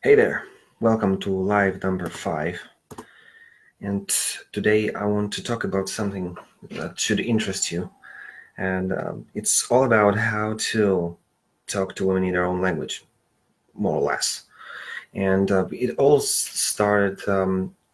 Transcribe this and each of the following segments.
Hey there, welcome to live number 5. And today I want to talk about something that should interest you. And it's all about how to talk to women in their own language, more or less. And it all started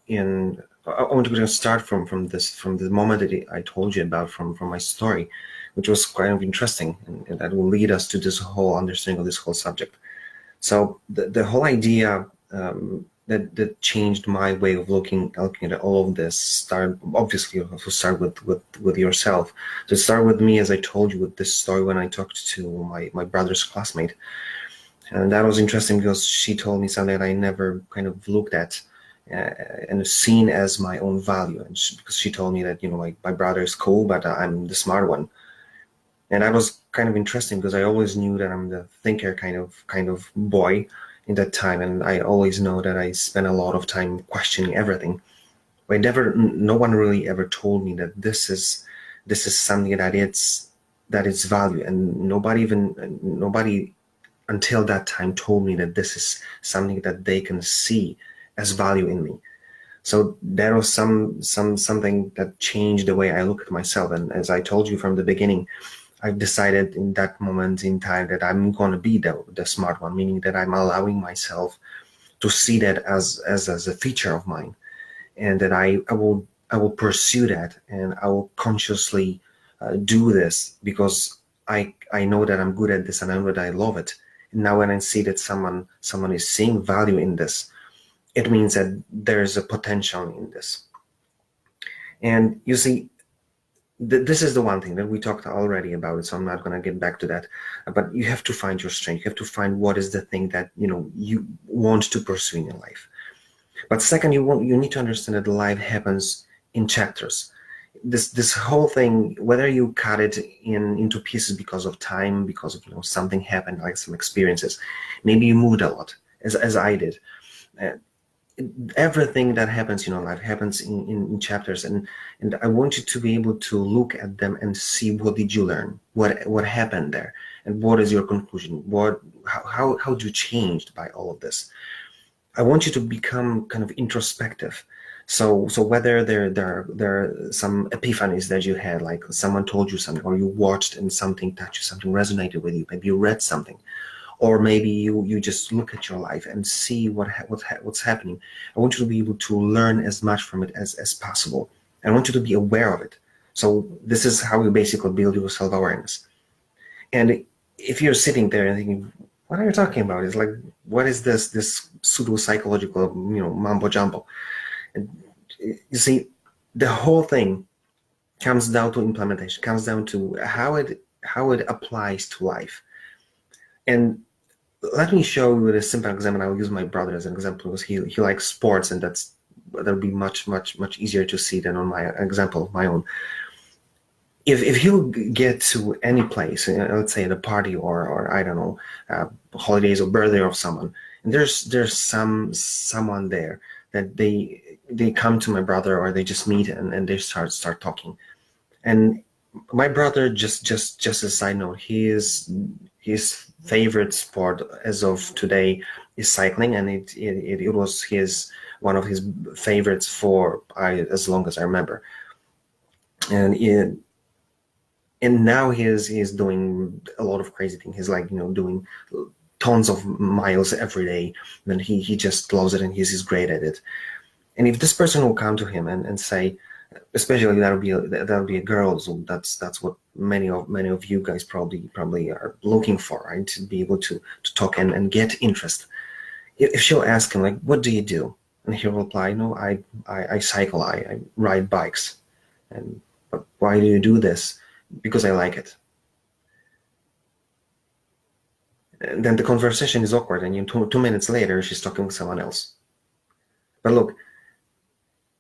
in. I want to start from the moment that I told you about from my story, which was kind of interesting, and that will lead us to this whole understanding of this whole subject. So the whole idea that changed my way of looking at all of this started obviously to start with yourself. So start with me, as I told you, with this story when I talked to my brother's classmate, and that was interesting because she told me something that I never kind of looked at and seen as my own value. And because she told me that my brother is cool, but I'm the smart one. And that was kind of interesting because I always knew that I'm the thinker kind of boy in that time, and I always know that I spend a lot of time questioning everything. But no one really ever told me that this is something that it's value, and nobody until that time told me that this is something that they can see as value in me. So there was something that changed the way I look at myself, and as I told you from the beginning, I've decided in that moment in time that I'm going to be the smart one, meaning that I'm allowing myself to see that as a feature of mine, and that I will pursue that, and I will consciously do this because I know that I'm good at this, and I know that I love it. And now when I see that someone is seeing value in this, it means that there's a potential in this. And you see, this is the one thing that we talked already about it, so I'm not going to get back to that. But you have to find your strength. You have to find what is the thing that you want to pursue in your life. But second, you need to understand that life happens in chapters. This whole thing, whether you cut it into pieces because of time, because of something happened, like some experiences, maybe you moved a lot, as I did. Uh, Everything that happens in your life happens in chapters, and I want you to be able to look at them and see what did you learn, what happened there, and what is your conclusion, how do you changed by all of this. I want you to become kind of introspective. So whether there are some epiphanies that you had, like someone told you something, or you watched and something touched you, something resonated with you, maybe you read something, or maybe you just look at your life and see what's happening. I want you to be able to learn as much from it as possible. I want you to be aware of it. So this is how you basically build your self-awareness. And if you're sitting there and thinking, what are you talking about? It's like, what is this pseudo psychological mumbo jumbo? And you see, the whole thing comes down to implementation, comes down to how it applies to life. And let me show you with a simple example. I will use my brother as an example because he likes sports, and that'll be much easier to see than on my example of my own. If he'll get to any place, let's say at a party or I don't know, holidays or birthday of someone, and there's someone there that they come to my brother, or they just meet, and they start talking. And my brother, just as a side note, his favorite sport as of today is cycling, and it was his one of his favorites for as long as I remember. And now he's doing a lot of crazy things. He's like doing tons of miles every day, and he just loves it, and he's great at it. And if this person will come to him and say, especially that'll be a girl, so that's what many of you guys probably are looking for, right? To be able to talk and get interest. If she'll ask him, like, what do you do? And he'll reply, no, I cycle, I ride bikes. And but why do you do this? Because I like it. And then the conversation is awkward, and 2 minutes later she's talking with someone else. But look,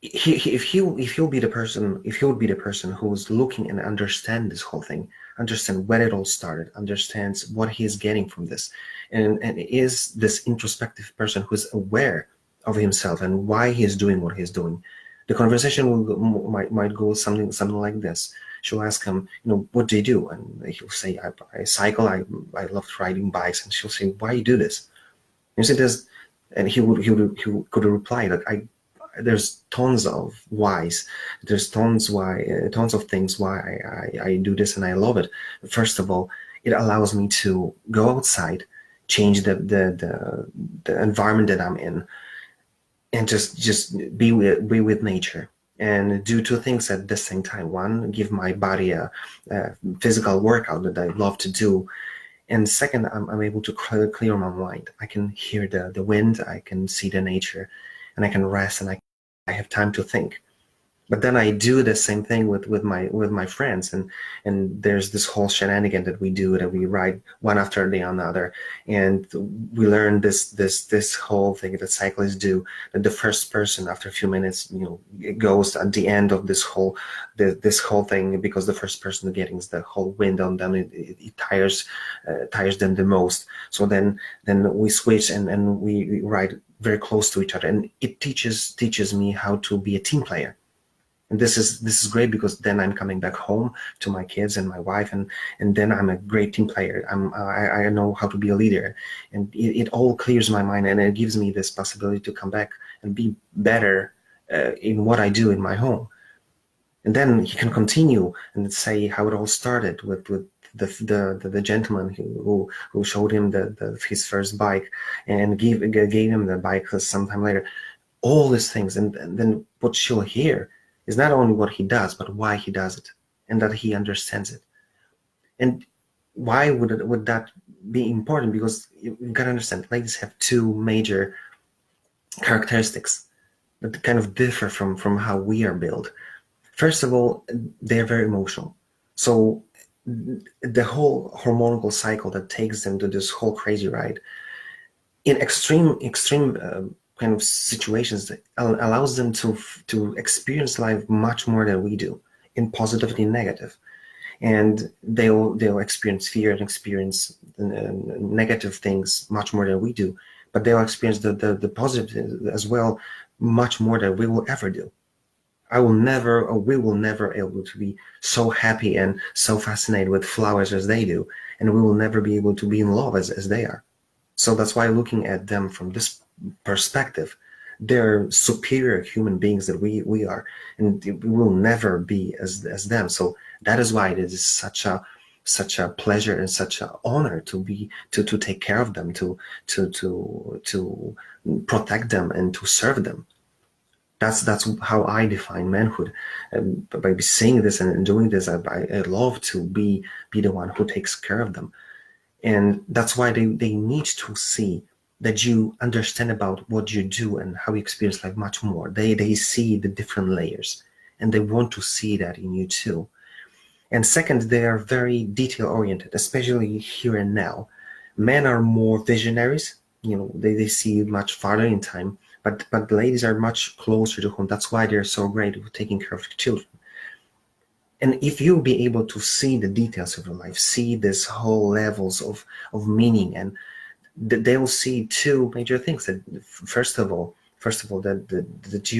if he'll be the person, if he would be the person who's looking and understand this whole thing, understand where it all started, understands what he's getting from this, and is this introspective person who's aware of himself and why he's doing what he's doing, the conversation might go something like this. She'll ask him, what do you do? And he'll say, I cycle, I love riding bikes. And she'll say, why you do this? You see, And he could reply that there's tons of whys. There's tons of things why I do this, and I love it. First of all, it allows me to go outside, change the environment that I'm in, and just be with nature and do two things at the same time. One, give my body a physical workout that I love to do, and second, I'm able to clear my mind. I can hear the wind, I can see the nature, and I can rest, and I have time to think. But then I do the same thing with my friends, and there's this whole shenanigan that we do, that we ride one after the another, and we learn this whole thing that cyclists do, that the first person after a few minutes, it goes at the end of this whole thing, because the first person getting the whole wind on them, it tires them the most. So then we switch, and we ride very close to each other, and it teaches me how to be a team player. And this is great, because then I'm coming back home to my kids and my wife, and then I'm a great team player. I know how to be a leader, and it all clears my mind, and it gives me this possibility to come back and be better in what I do in my home. And then he can continue and say how it all started with the gentleman who showed him his first bike, and gave him the bike sometime later. All these things, and then what she'll hear is not only what he does, but why he does it, and that he understands it. And why would that be important? Because you've got to understand, ladies have two major characteristics that kind of differ from how we are built. First of all, they're very emotional. So the whole hormonal cycle that takes them to this whole crazy ride, in extreme kind of situations, that allows them to experience life much more than we do, in positive and negative. And they'll experience fear and experience negative things much more than we do, but they'll experience the positive as well, much more than we will ever do. I will never, or we will never able to be so happy and so fascinated with flowers as they do, and we will never be able to be in love as they are. So that's why, looking at them from this perspective, they're superior human beings that we are, and we will never be as them. So that is why it is such a pleasure and such an honor to take care of them, to protect them, and to serve them. That's how I define manhood. And by saying this and doing this, I love to be the one who takes care of them. And that's why they need to see that you understand about what you do and how you experience life much more. They see the different layers, and they want to see that in you too. And second, they are very detail oriented, especially here and now. Men are more visionaries. They see much farther in time, but ladies are much closer to home. That's why they're so great with taking care of children. And if you'll be able to see the details of your life, see this whole levels of meaning, and they'll see two major things. That first of all, that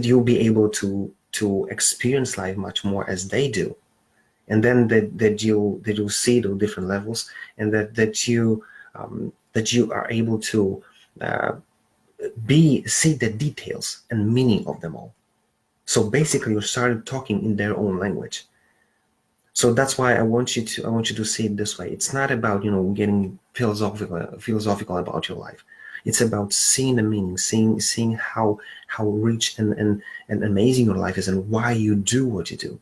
you'll be able to experience life much more as they do, and then that you'll see the different levels, and that you are able to see the details and meaning of them all. So basically, you started talking in their own language. So that's why I want you to see it this way. It's not about getting philosophical about your life. It's about seeing the meaning, seeing how rich and amazing your life is, and why you do what you do.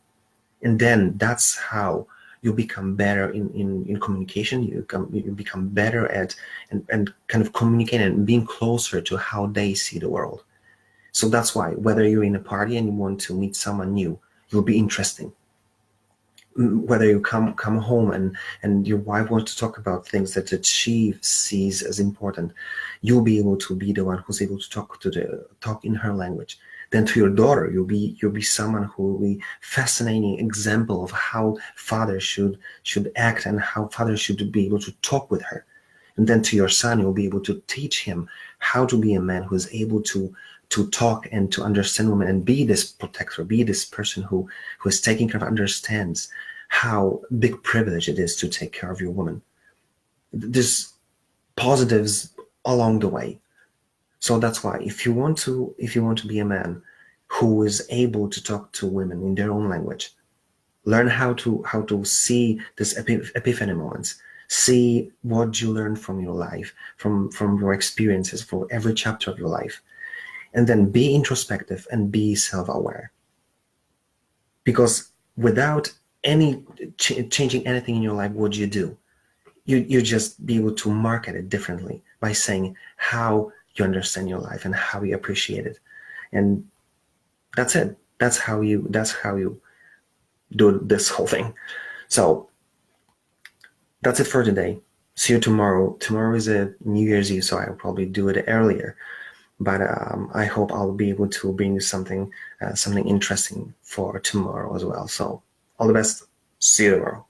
And then that's how you become better in communication. You become better at and kind of communicating and being closer to how they see the world. So that's why, whether you're in a party and you want to meet someone new, you'll be interesting. Whether you come home and your wife wants to talk about things that she sees as important, you'll be able to be the one who's able to talk in her language. Then to your daughter, you'll be someone who will be fascinating example of how father should act, and how father should be able to talk with her. And then to your son, you'll be able to teach him how to be a man who is able to talk and to understand women, and be this protector, be this person who is taking care of, understands how big privilege it is to take care of your woman. There's positives along the way. So that's why if you want to be a man who is able to talk to women in their own language, learn how to see this epiphany moments, see what you learn from your life, from your experiences, for every chapter of your life, and then be introspective and be self-aware. Because without any changing anything in your life, what you do, you just be able to market it differently by saying how you understand your life and how you appreciate it. And that's it. That's how you do this whole thing. So that's it for today. See you tomorrow. Tomorrow is a New Year's Eve, so I'll probably do it earlier. But I hope I'll be able to bring you something interesting for tomorrow as well. So all the best. See you tomorrow.